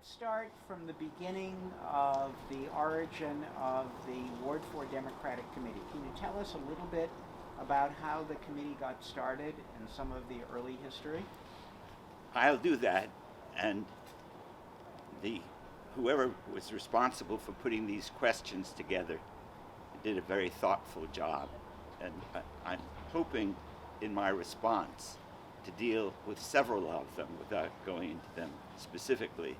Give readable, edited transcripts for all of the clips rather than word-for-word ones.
let's start from the beginning of the origin of the Ward 4 Democratic Committee. Can you tell us a little bit about how the committee got started and some of the early history? I'll do that, and whoever was responsible for putting these questions together did a very thoughtful job, and I'm hoping in my response to deal with several of them without going into them specifically,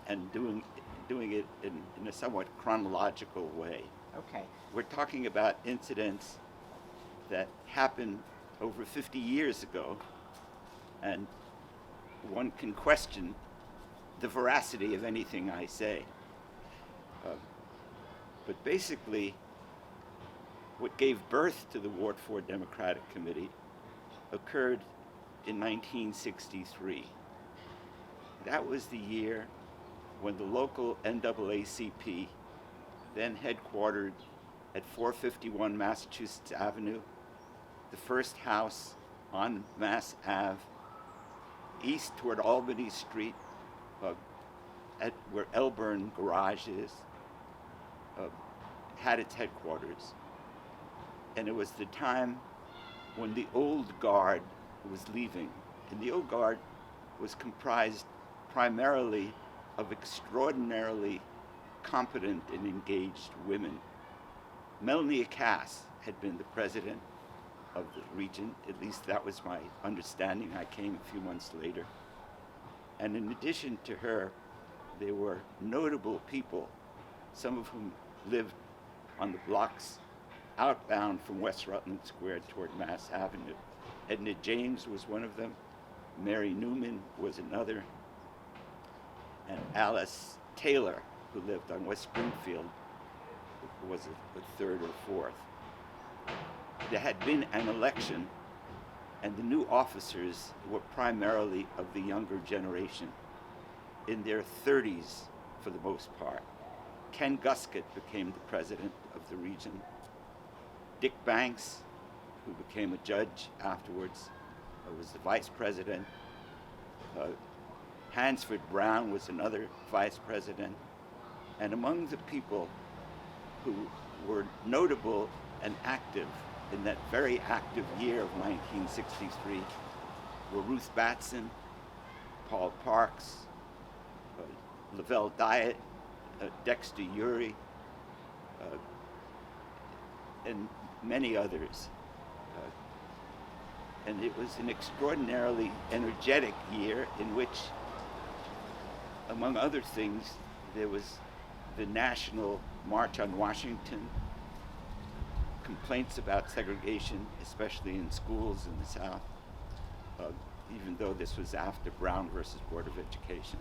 and doing it in a somewhat chronological way. Okay. We're talking about incidents that happened over 50 years ago, and one can question the veracity of anything I say. But basically, what gave birth to the Ward 4 Democratic Committee occurred in 1963. That was the year when the local NAACP, then headquartered at 451 Massachusetts Avenue, the first house on Mass Ave, east toward Albany Street, at where Elburn Garage is, had its headquarters. And it was the time when the old guard was leaving. And the old guard was comprised primarily of extraordinarily competent and engaged women. Melanie Cass had been the president of the region, at least that was my understanding. I came a few months later. And in addition to her, there were notable people, some of whom lived on the blocks outbound from West Rutland Square toward Mass Avenue. Edna James was one of them, Mary Newman was another, and Alice Taylor, who lived on West Springfield, was a third or fourth. There had been an election, and the new officers were primarily of the younger generation, in their 30s for the most part. Ken Guskett became the president of the region. Dick Banks, who became a judge afterwards, was the vice president. Hansford Brown was another vice president. And among the people who were notable and active in that very active year of 1963 were Ruth Batson, Paul Parks, Lavelle Diet, Dexter Urey, and many others. And it was an extraordinarily energetic year in which, among other things, there was the National March on Washington, complaints about segregation, especially in schools in the South, even though this was after Brown versus Board of Education.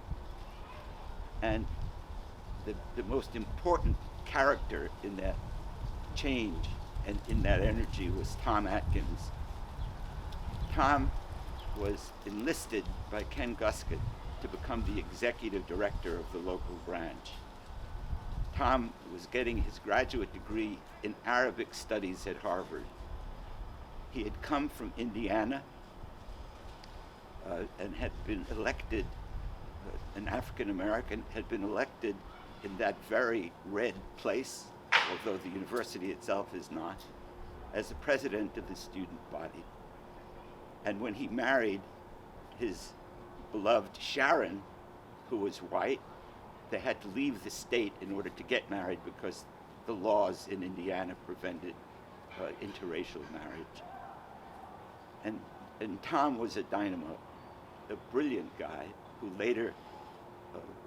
And the most important character in that change and in that energy was Tom Atkins. Tom was enlisted by Ken Guskett to become the executive director of the local branch. Tom was getting his graduate degree in Arabic studies at Harvard. He had come from Indiana and had been elected, an African American, had been elected in that very red place, although the university itself is not, as the president of the student body. And when he married his beloved Sharon, who was white, they had to leave the state in order to get married because the laws in Indiana prevented interracial marriage. And Tom was a dynamo, a brilliant guy who later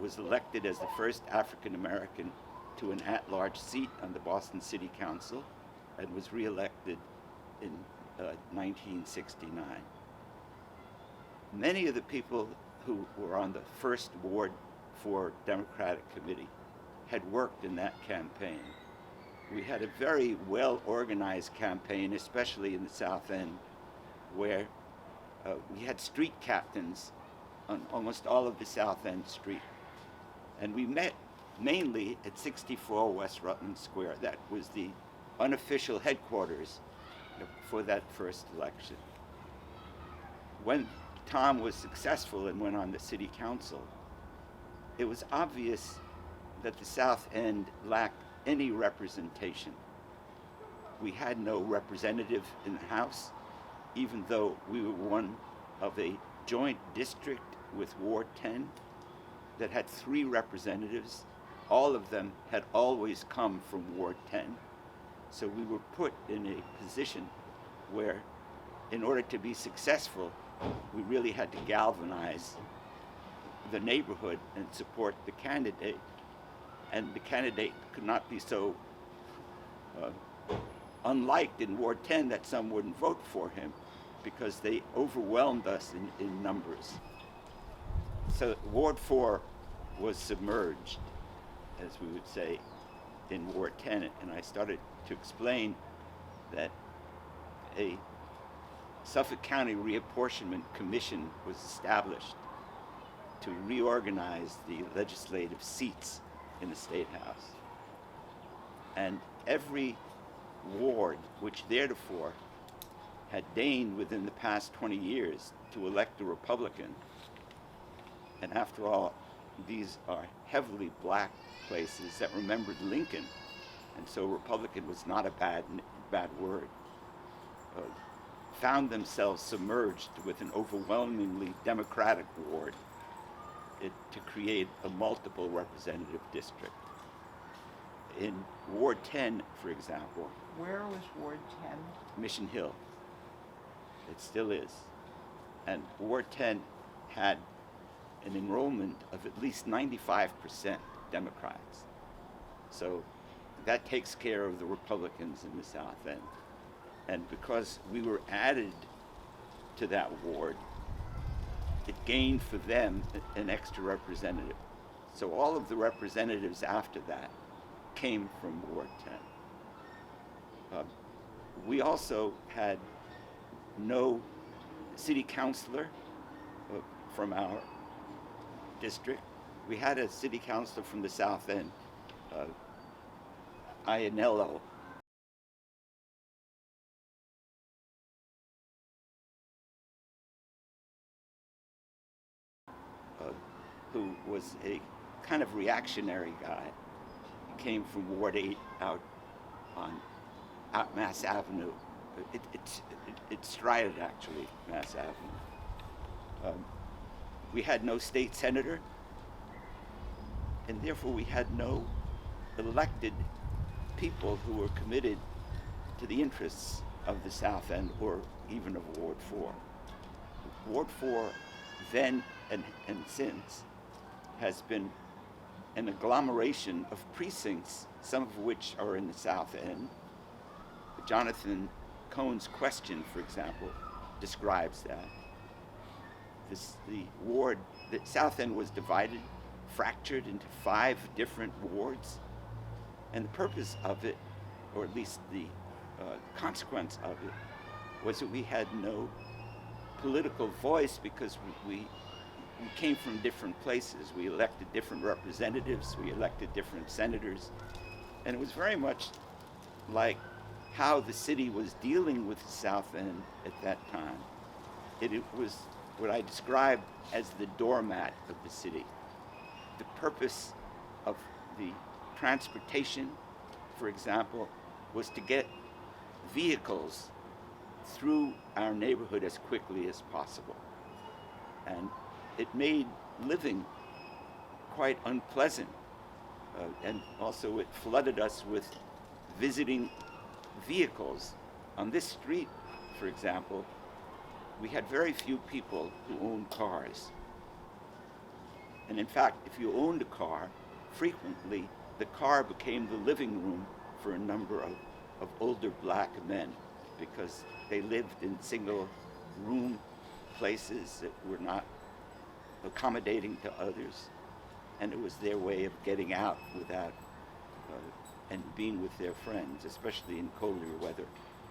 was elected as the first African American to an at-large seat on the Boston City Council and was reelected in 1969. Many of the people who were on the first Ward 4 Democratic Committee had worked in that campaign. We had a very well-organized campaign, especially in the South End, where we had street captains on almost all of the South End Street. And we met mainly at 64 West Rutland Square. That was the unofficial headquarters for that first election. When Tom was successful and went on the city council, it was obvious that the South End lacked any representation. We had no representative in the House, even though we were one of a joint district with Ward 10 that had 3 representatives. All of them had always come from Ward 10. So we were put in a position where, in order to be successful, we really had to galvanize the neighborhood and support the candidate. And the candidate could not be so unliked in Ward 10 that some wouldn't vote for him, because they overwhelmed us in numbers. So Ward 4 was submerged, as we would say, in Ward 10, and I started to explain that a Suffolk County Reapportionment Commission was established to reorganize the legislative seats in the State House. And every ward, which theretofore had deigned within the past 20 years to elect a Republican, and after all, these are heavily black places that remembered Lincoln, and so Republican was not a bad word, found themselves submerged with an overwhelmingly Democratic ward to create a multiple representative district. In Ward 10, for example. Where was Ward 10? Mission Hill. It still is. And Ward 10 had an enrollment of at least 95% Democrats. So that takes care of the Republicans in the South End. And because we were added to that ward, it gained for them an extra representative. So all of the representatives after that came from Ward 10. We also had no city councilor from our district. We had a city councilor from the South End, Ianello. Who was a kind of reactionary guy. He came from Ward 8 out Mass Avenue. It strided, actually, Mass Avenue. We had no state senator, and therefore we had no elected people who were committed to the interests of the South End or even of Ward 4. Ward 4 then and since has been an agglomeration of precincts, some of which are in the South End. Jonathan Cohen's question, for example, describes that. The South End was divided, fractured into 5 different wards, and the purpose of it, or at least the consequence of it, was that we had no political voice because we came from different places. We elected different representatives, we elected different senators, and it was very much like how the city was dealing with the South End at that time. It was what I described as the doormat of the city. The purpose of the transportation, for example, was to get vehicles through our neighborhood as quickly as possible. And it made living quite unpleasant. And also it flooded us with visiting vehicles. On this street, for example, we had very few people who owned cars. And in fact, if you owned a car, frequently the car became the living room for a number of older black men, because they lived in single room places that were not accommodating to others, and it was their way of getting out without and being with their friends, especially in colder weather.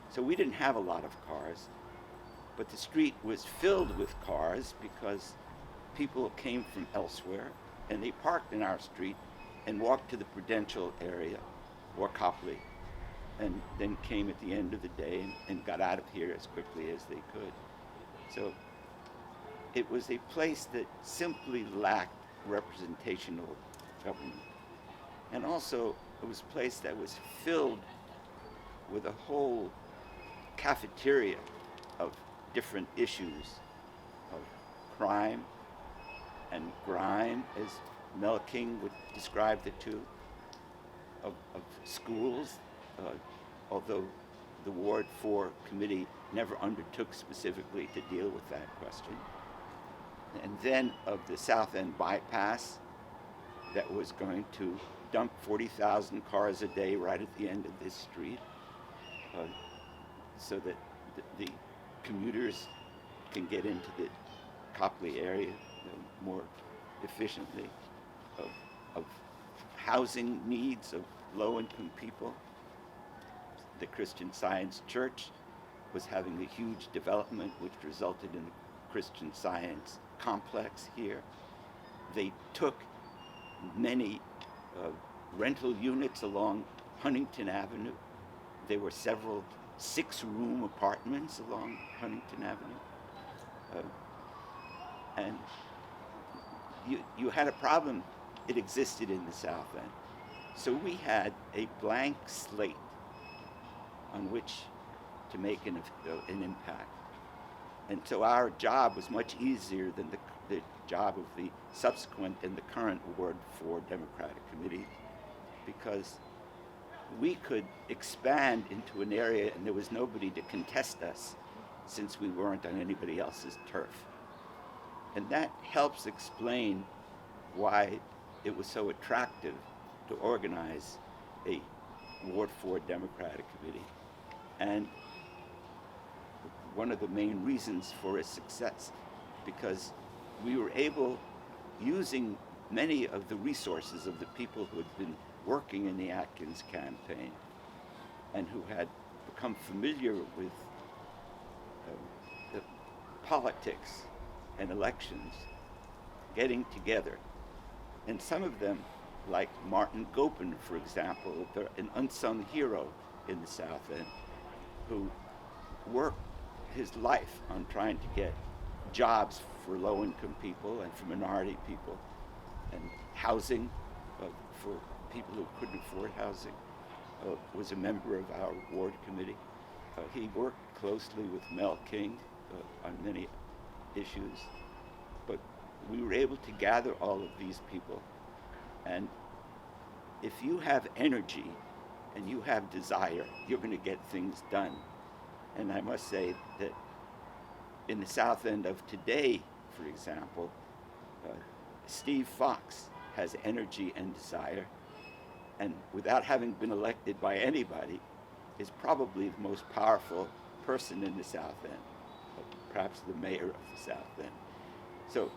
So we didn't have a lot of cars, but the street was filled with cars because people came from elsewhere and they parked in our street and walked to the Prudential area or Copley, and then came at the end of the day and got out of here as quickly as they could. So it was a place that simply lacked representational government. And also, it was a place that was filled with a whole cafeteria of different issues of crime and grime, as Mel King would describe the two, of schools, although the Ward 4 committee never undertook specifically to deal with that question. And then of the South End bypass that was going to dump 40,000 cars a day right at the end of this street, so that the commuters can get into the Copley area more efficiently, of housing needs of low-income people. The Christian Science Church was having a huge development which resulted in the Christian Science complex here. They took many rental units along Huntington Avenue. There were several 6-room apartments along Huntington Avenue. And you had a problem. It existed in the South End. So we had a blank slate on which to make an impact. And so our job was much easier than the job of the subsequent and the current Ward 4 Democratic Committee, because we could expand into an area and there was nobody to contest us since we weren't on anybody else's turf. And that helps explain why it was so attractive to organize a Ward 4 Democratic Committee. And one of the main reasons for its success, because we were able, using many of the resources of the people who had been working in the Atkins campaign and who had become familiar with the politics and elections, getting together. And some of them, like Martin Gopin, for example, an unsung hero in the South End, who worked his life on trying to get jobs for low-income people and for minority people, and housing for people who couldn't afford housing, was a member of our ward committee. He worked closely with Mel King on many issues, but we were able to gather all of these people. And if you have energy and you have desire, you're going to get things done. And I must say that in the South End of today, for example, Steve Fox has energy and desire, and without having been elected by anybody, is probably the most powerful person in the South End, perhaps the mayor of the South End. So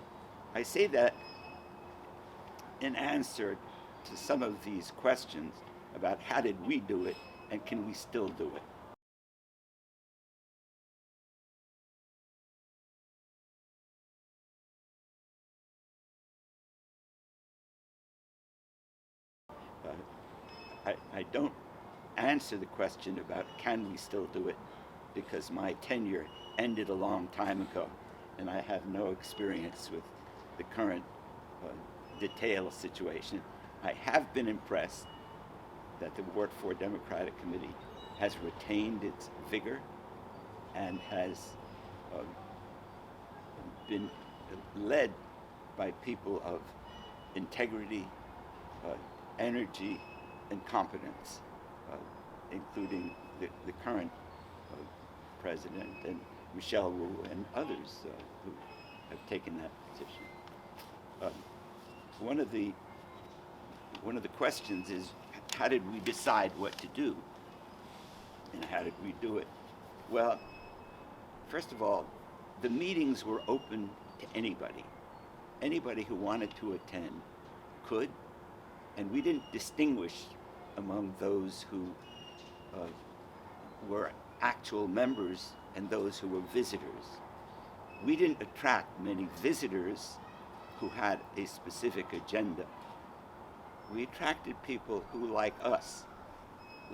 I say that in answer to some of these questions about how did we do it and can we still do it. I don't answer the question about can we still do it, because my tenure ended a long time ago and I have no experience with the current detailed situation. I have been impressed that the Ward 4 Democratic Committee has retained its vigor and has been led by people of integrity, energy, and competence, including the current president and Michelle Wu and others who have taken that position. One of the questions is, how did we decide what to do? And how did we do it? Well, first of all, the meetings were open to anybody. Anybody who wanted to attend could, and we didn't distinguish among those who were actual members and those who were visitors. We didn't attract many visitors who had a specific agenda. We attracted people who, like us,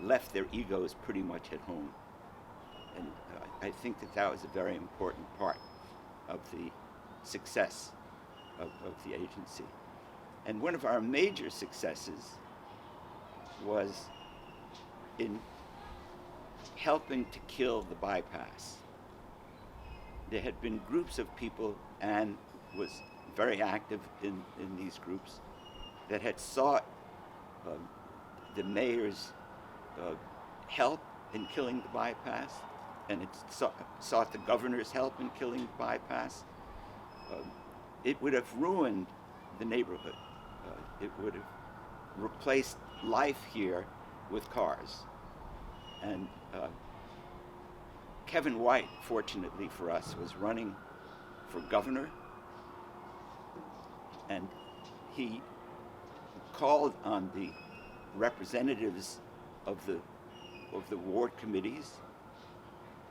left their egos pretty much at home. And I think that was a very important part of the success of the agency. And one of our major successes was in helping to kill the bypass. There had been groups of people, and was very active in these groups, that had sought the mayor's help in killing the bypass, and it sought the governor's help in killing the bypass. It would have ruined the neighborhood. It would have replaced life here with cars. And Kevin White, fortunately for us, was running for governor, and he called on the representatives of the ward committees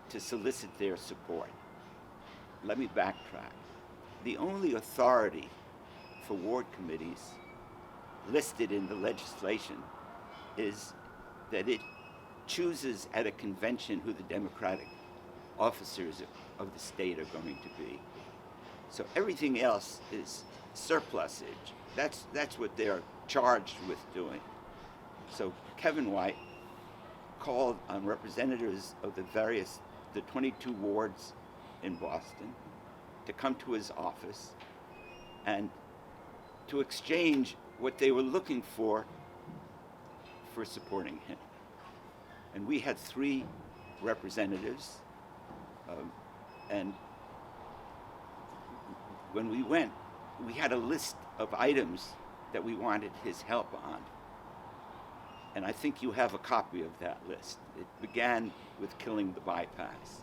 to solicit their support. Let me backtrack. The only authority for ward committees listed in the legislation is that it chooses at a convention who the Democratic officers of the state are going to be. So everything else is surplusage. That's what they're charged with doing. So Kevin White called on representatives of the 22 wards in Boston to come to his office and to exchange what they were looking for supporting him. And we had 3 representatives, and when we went, we had a list of items that we wanted his help on. And I think you have a copy of that list. It began with killing the bypass.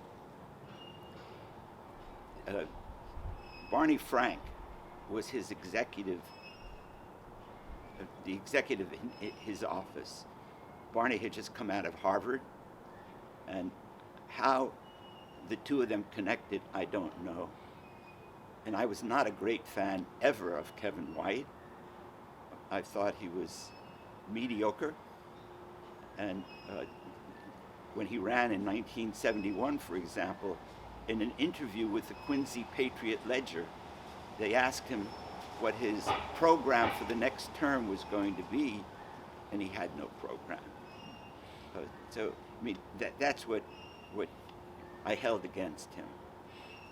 Barney Frank was his executive, the executive in his office. Barney had just come out of Harvard, and how the two of them connected, I don't know. And I was not a great fan ever of Kevin White. I thought he was mediocre. And when he ran in 1971, for example, in an interview with the Quincy Patriot Ledger, they asked him what his program for the next term was going to be, and he had no program. So, I mean, that's what I held against him.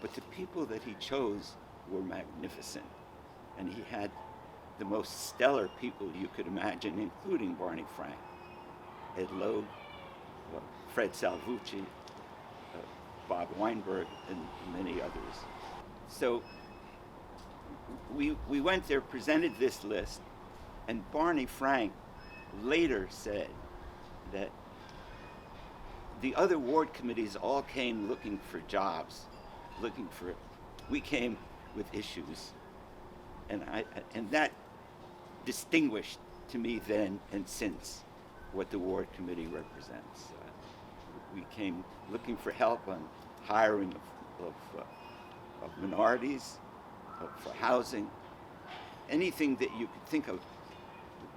But the people that he chose were magnificent, and he had the most stellar people you could imagine, including Barney Frank, Ed Loeb, Fred Salvucci, Bob Weinberg, and many others. So we went there, presented this list, and Barney Frank later said that the other ward committees all came looking for jobs, we came with issues. And that distinguished to me then and since what the ward committee represents. We came looking for help on hiring of minorities, for housing. Anything that you could think of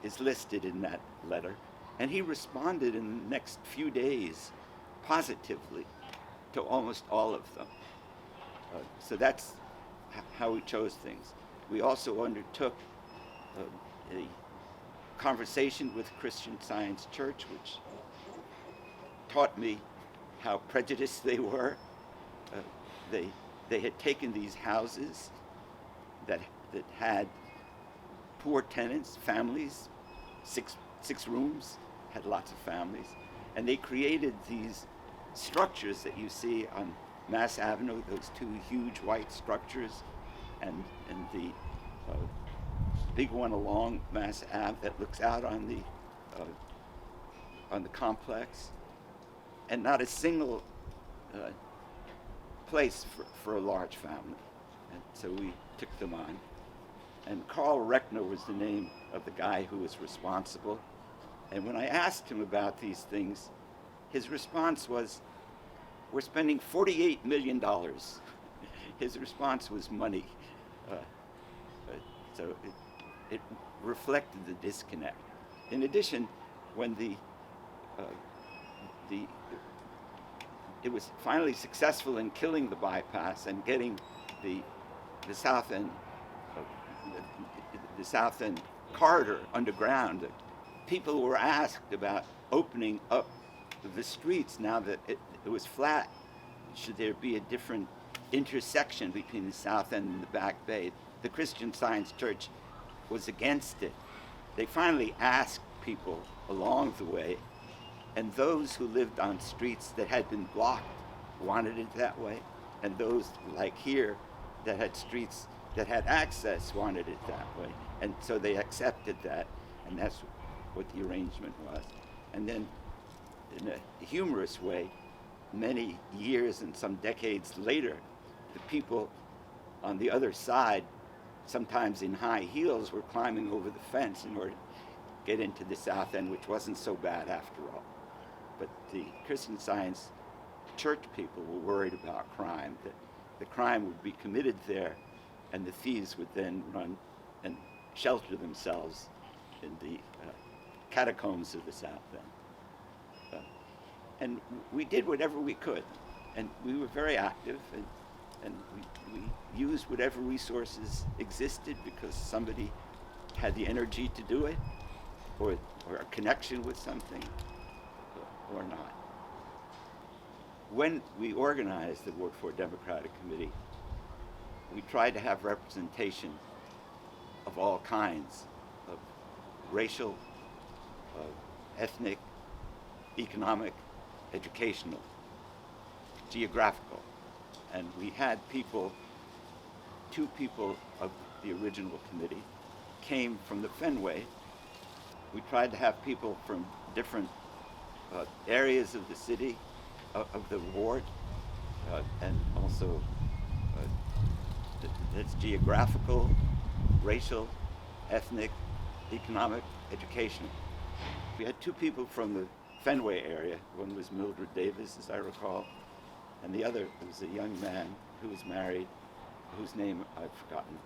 is listed in that letter. And he responded in the next few days positively to almost all of them. So that's how we chose things. We also undertook a conversation with Christian Science Church, which taught me how prejudiced they were. They had taken these houses that had poor tenants, families, six rooms, had lots of families, and they created these structures that you see on Mass Avenue, those 2 huge white structures, and the big one along Mass Ave that looks out on the complex, and not a single place for a large family. And so we took them on. And Carl Reckner was the name of the guy who was responsible. And when I asked him about these things, his response was, "We're spending $48 million. His response was money. So it reflected the disconnect. In addition, when it was finally successful in killing the bypass and getting the south end corridor underground. People were asked about opening up the streets now that it was flat. Should there be a different intersection between the South End and the Back Bay? The Christian Science Church was against it. They finally asked people along the way, and those who lived on streets that had been blocked wanted it that way, and those like here that had streets that had access wanted it that way. And so they accepted that, and that's what the arrangement was. And then in a humorous way, many years and some decades later, the people on the other side, sometimes in high heels, were climbing over the fence in order to get into the South End, which wasn't so bad after all. But the Christian Science Church people were worried about crime, that the crime would be committed there, and the thieves would then run and shelter themselves in the catacombs of the South End. And we did whatever we could, and we were very active, and we used whatever resources existed because somebody had the energy to do it, or a connection with something, or not. When we organized the Ward 4 Democratic Committee, we tried to have representation of all kinds, of racial, ethnic, economic, educational, geographical. And we had people, 2 people of the original committee came from the Fenway. We tried to have people from different areas of the city, of the ward, and also that's geographical, racial, ethnic, economic, educational. We had 2 people from the Fenway area. One was Mildred Davis, as I recall, and the other was a young man who was married, whose name I've forgotten.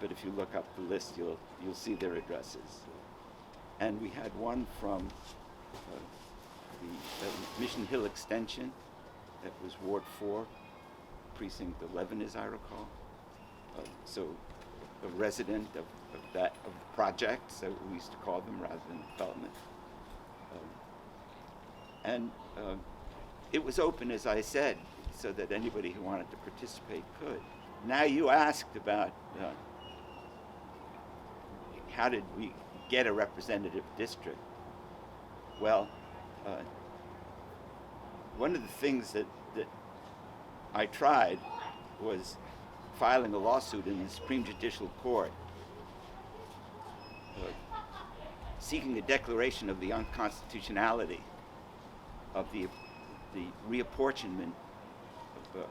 But if you look up the list, you'll see their addresses. And we had one from the Mission Hill Extension, that was Ward 4, Precinct 11, as I recall. So a resident of the project, so we used to call them rather than development. And it was open, as I said, so that anybody who wanted to participate could. Now you asked about how did we get a representative district? Well, one of the things that I tried was filing a lawsuit in the Supreme Judicial Court seeking a declaration of the unconstitutionality of the reapportionment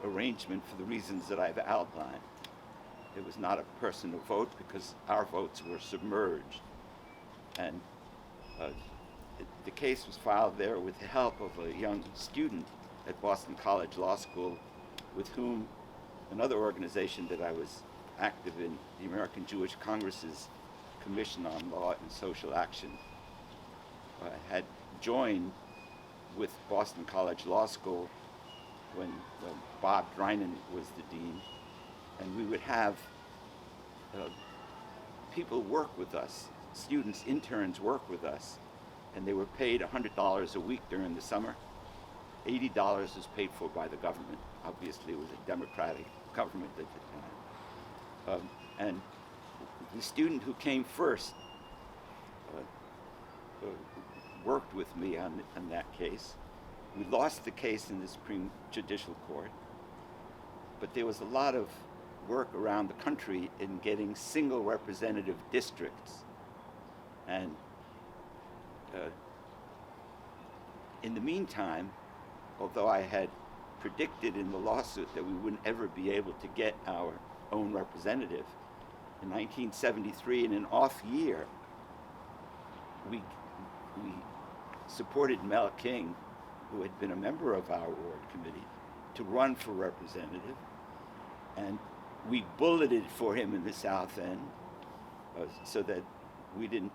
arrangement for the reasons that I've outlined. It was not a personal vote because our votes were submerged. And the case was filed there with the help of a young student at Boston College Law School with whom another organization that I was active in, the American Jewish Congress's Commission on Law and Social Action, had joined with Boston College Law School when Bob Drinan was the dean, and we would have people work with us, students, interns work with us, and they were paid $100 a week during the summer. $80 was paid for by the government. Obviously, it was a democratic government at the time. And the student who came first worked with me on that case. We lost the case in the Supreme Judicial Court, but there was a lot of work around the country in getting single representative districts. And in the meantime, although I had predicted in the lawsuit that we wouldn't ever be able to get our own representative, in 1973, in an off year, we supported Mel King, who had been a member of our ward committee, to run for representative. And we bulleted for him in the South End so that we didn't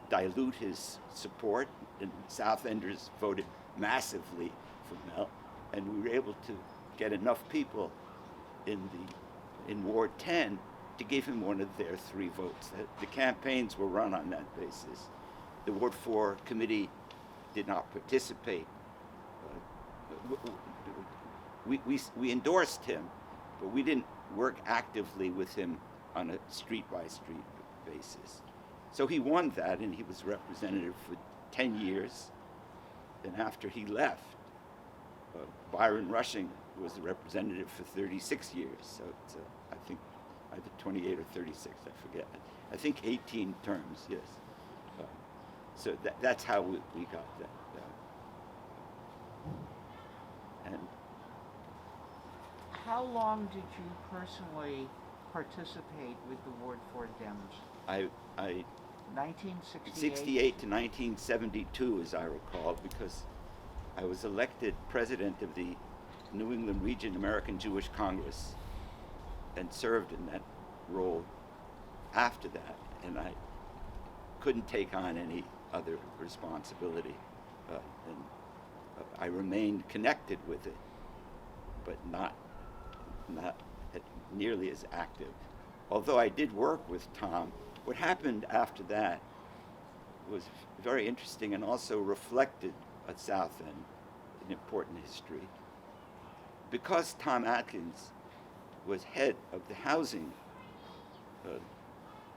dilute his support. And South Enders voted massively for Mel, and we were able to get enough people in Ward 10 to give him one of their 3 votes. The campaigns were run on that basis. The Ward 4 committee did not participate. We endorsed him, but we didn't work actively with him on a street-by-street basis. So he won that, and he was representative for 10 years. Then after he left, Byron Rushing was the representative for 36 years. So it's, I think, either 28 or 36, I forget. I think 18 terms, yes. So that's how we got that. And how long did you personally participate with the Ward 4 Dems? I 1968? 68 to 1972, as I recall, because I was elected president of the New England Region American Jewish Congress and served in that role after that, and I couldn't take on any other responsibility, and I remained connected with it, but not nearly as active. Although I did work with Tom, what happened after that was very interesting and also reflected at South End an important history. Because Tom Atkins was head of the housing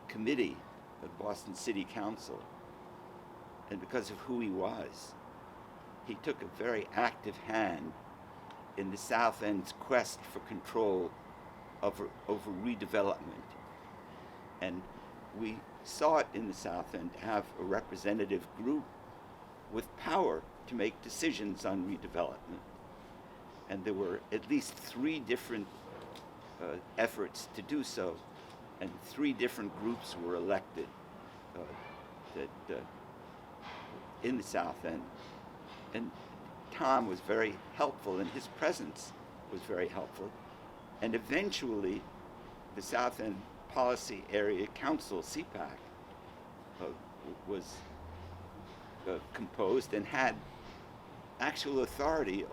committee of Boston City Council, and because of who he was, he took a very active hand in the South End's quest for control over redevelopment. And we sought in the South End to have a representative group with power to make decisions on redevelopment. And there were at least 3 different efforts to do so, and 3 different groups were elected in the South End. And Tom was very helpful, and his presence was very helpful. And eventually, the South End Policy Area Council, CPAC, was composed and had actual authority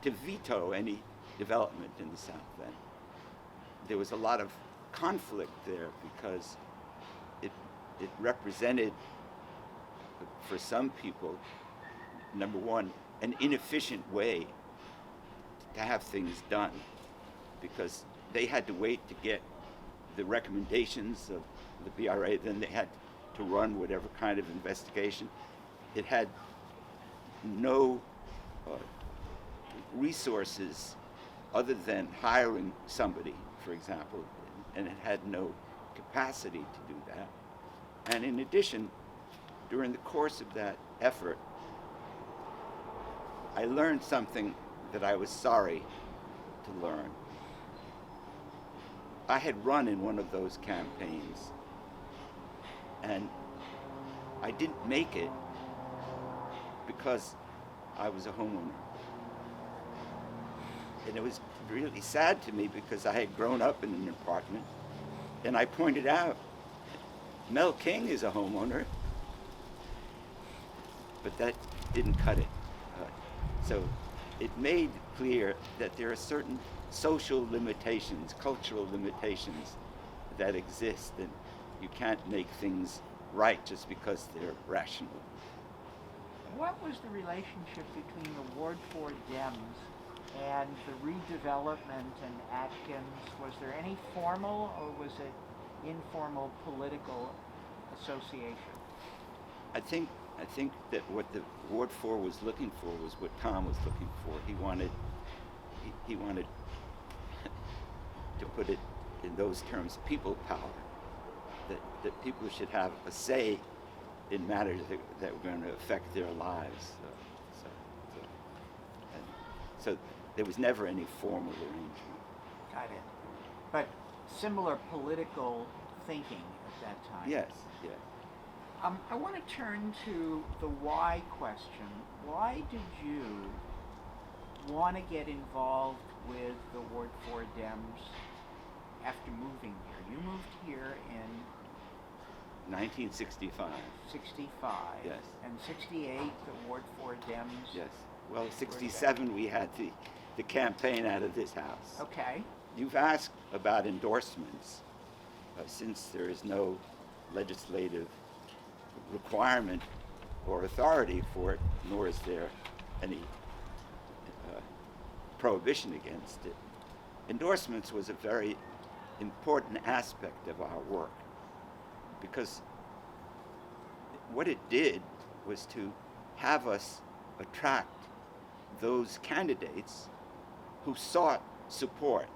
to veto any development in the South End. There was a lot of conflict there because it represented, for some people, number one, an inefficient way to have things done, because they had to wait to get the recommendations of the BRA, then they had to run whatever kind of investigation. It had no resources other than hiring somebody, for example, and it had no capacity to do that. And in addition, during the course of that effort, I learned something that I was sorry to learn. I had run in one of those campaigns, and I didn't make it because I was a homeowner. And it was really sad to me because I had grown up in an apartment, and I pointed out, Mel King is a homeowner, but that didn't cut it. So it made clear that there are certain social limitations, cultural limitations that exist, and you can't make things right just because they're rational. What was the relationship between the Ward 4 Dems and the redevelopment and Atkins? Was there any formal or was it informal political association? I think that what the Ward 4 was looking for was what Tom was looking for. He wanted to put it in those terms, people power, that people should have a say in matters that were going to affect their lives. So there was never any formal arrangement. Got it. But similar political thinking at that time. Yes, yes. I want to turn to the why question. Why did you want to get involved with the Ward 4 Dems after moving here? You moved here in 1965. 65. Yes. And 68, the Ward 4 Dems. Yes. Well, 67 we had the campaign out of this house. Okay. You've asked about endorsements, since there is no legislative requirement or authority for it, nor is there any prohibition against it. Endorsements was a very important aspect of our work, because what it did was to have us attract those candidates who sought support.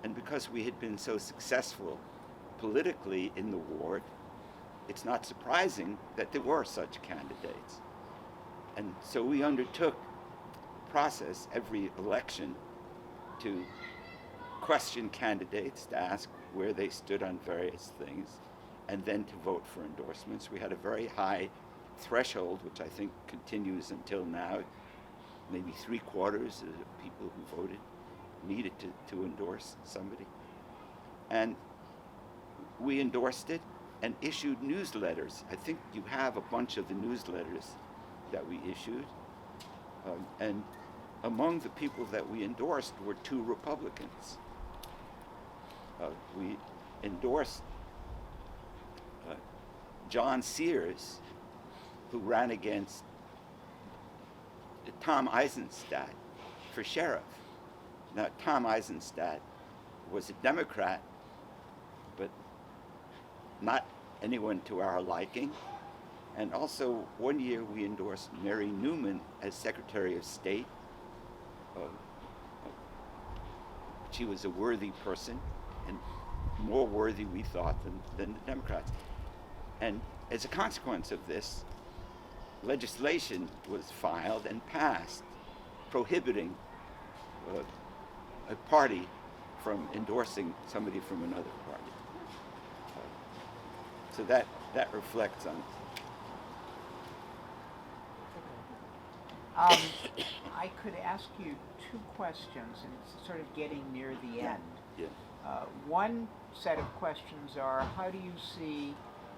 And because we had been so successful politically in the ward, it's not surprising that there were such candidates. And so we undertook a process every election to question candidates, to ask where they stood on various things, and then to vote for endorsements. We had a very high threshold, which I think continues until now. Maybe 3/4 of the people who voted needed to endorse somebody. And we endorsed it and issued newsletters. I think you have a bunch of the newsletters that we issued. And among the people that we endorsed were 2 Republicans. We endorsed John Sears, who ran against Tom Eisenstadt for sheriff. Now, Tom Eisenstadt was a Democrat, but not anyone to our liking. And also, one year we endorsed Mary Newman as Secretary of State. She was a worthy person, and more worthy, we thought, than the Democrats. And as a consequence of this, legislation was filed and passed prohibiting a party from endorsing somebody from another party. So that reflects on I could ask you 2 questions, and it's sort of getting near the end. Yeah. One set of questions are, how do you see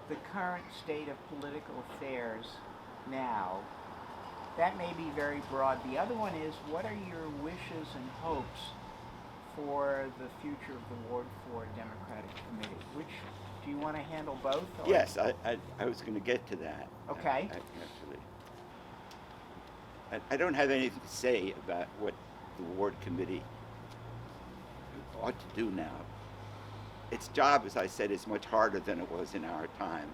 the current state of political affairs now? That may be very broad. The other one is, what are your wishes and hopes for the future of the Ward 4 Democratic Committee? Which, do you want to handle both? Or? Yes, I was going to get to that. Okay. I don't have anything to say about what the Ward Committee ought to do now. Its job, as I said, is much harder than it was in our time,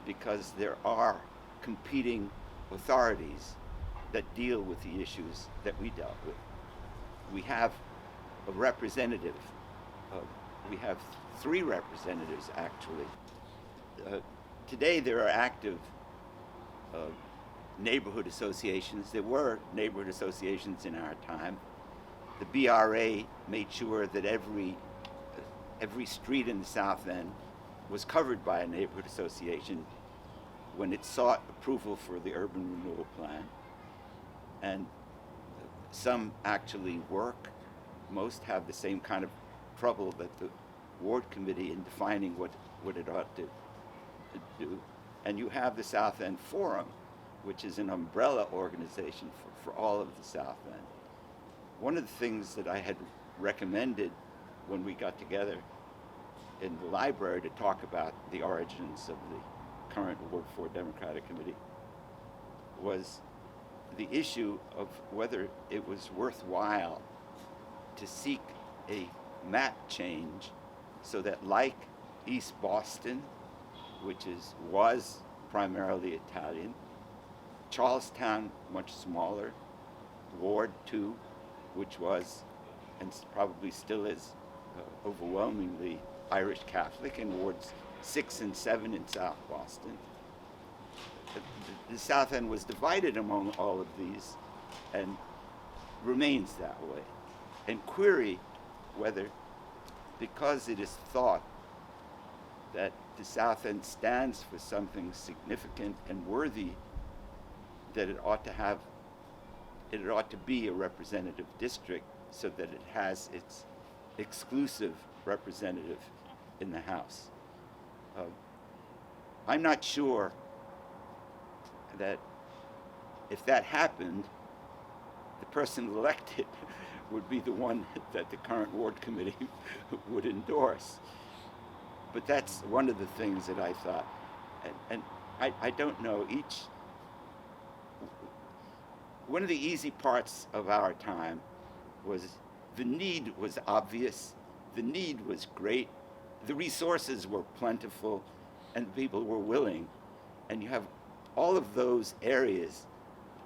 because there are competing authorities that deal with the issues that we dealt with. We have a representative. We have 3 representatives, actually. Today there are active neighborhood associations. There were neighborhood associations in our time. The BRA made sure that every street in the South End was covered by a neighborhood association when it sought approval for the urban renewal plan. And some actually work. Most have the same kind of trouble that the Ward Committee in defining what it ought to do. And you have the South End Forum, which is an umbrella organization for all of the South End. One of the things that I had recommended when we got together in the library to talk about the origins of the current Ward 4 Democratic Committee was the issue of whether it was worthwhile to seek a map change so that, like East Boston, which was primarily Italian, Charlestown, much smaller, Ward 2, which was, and probably still is, overwhelmingly Irish Catholic, and Wards 6 and 7 in South Boston. The South End was divided among all of these and remains that way. And query whether, because it is thought that the South End stands for something significant and worthy, that it ought to be a representative district so that it has its exclusive representative in the House. I'm not sure that if that happened, the person elected would be the one that the current Ward Committee would endorse. But that's one of the things that I thought, and I don't know, one of the easy parts of our time was the need was obvious, the need was great, the resources were plentiful, and people were willing. And you have all of those areas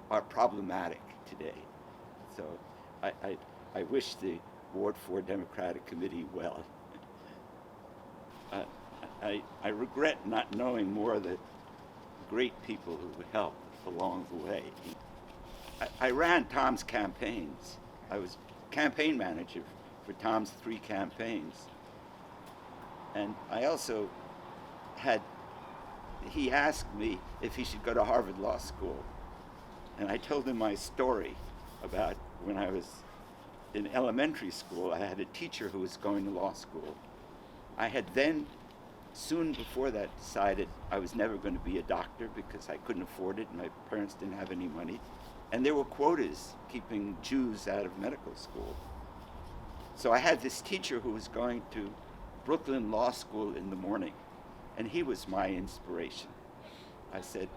are problematic today. So I wish the Ward 4 Democratic Committee well. I regret not knowing more of the great people who helped along the way. I ran Tom's campaigns. I was campaign manager for Tom's 3 campaigns. And I also he asked me if he should go to Harvard Law School. And I told him my story about when I was in elementary school. I had a teacher who was going to law school. I had then, soon before that, decided I was never going to be a doctor because I couldn't afford it and my parents didn't have any money. And there were quotas keeping Jews out of medical school. So I had this teacher who was going to Brooklyn Law School in the morning, and he was my inspiration. I said,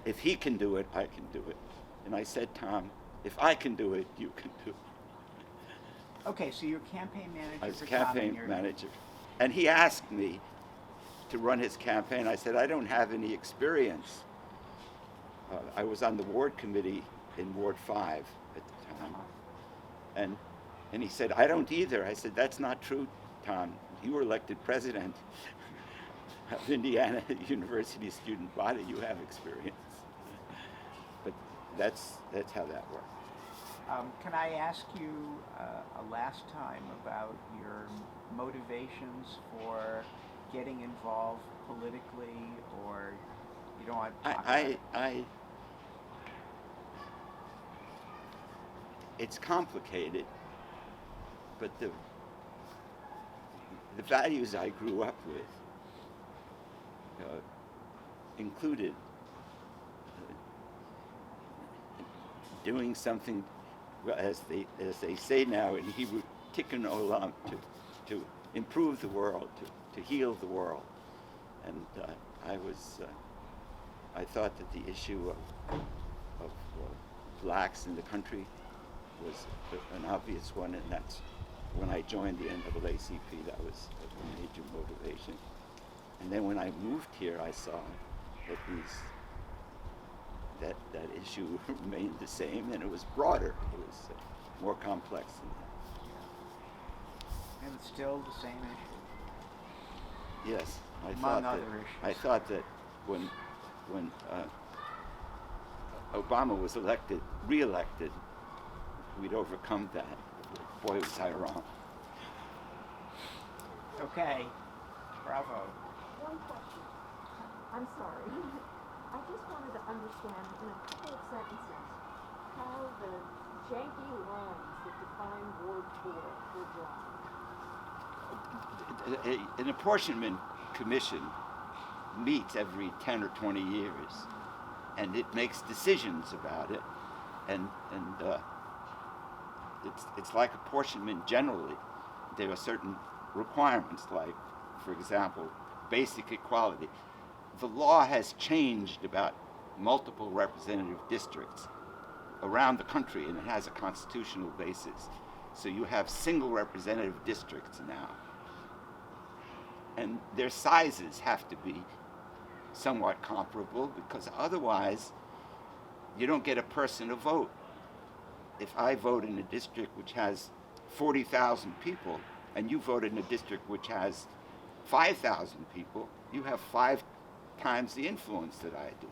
if he can do it, I can do it. And I said, Tom, if I can do it, you can do it. Okay, so you're campaign manager I was for Tom. campaign manager. And he asked me to run his campaign. I said, I don't have any experience. I was on the ward committee in Ward 5 at the time. And he said, I don't either. I said, that's not true, Tom. You were elected president of Indiana University student body. You have experience. But that's how that worked. Can I ask you a last time about your motivations for getting involved politically, or you don't want to talk about it? It's complicated, but the values I grew up with included doing something, as they say now in Hebrew, tikkun olam, to improve the world, to heal the world. And I thought that the issue of blacks in the country was an obvious one, and that's when I joined the NAACP. That was a major motivation. And then when I moved here, I saw that that issue remained the same, and it was broader. It was more complex than that. Yeah. And it's still the same issue. Yes, Among other issues. I thought that when Obama was re-elected, we'd overcome that. Boy, was I wrong. Okay, bravo. One question. I'm sorry. I just wanted to understand in a couple of sentences how the janky lines that define Ward 4 were drawn. An apportionment commission meets every 10 or 20 years, and it makes decisions about it, and it's like apportionment generally. There are certain requirements, like, for example, basic equality. The law has changed about multiple representative districts around the country, and it has a constitutional basis. So you have single representative districts now. And their sizes have to be somewhat comparable, because otherwise you don't get a person to vote. If I vote in a district which has 40,000 people, and you vote in a district which has 5,000 people, you have 5 times the influence that I do.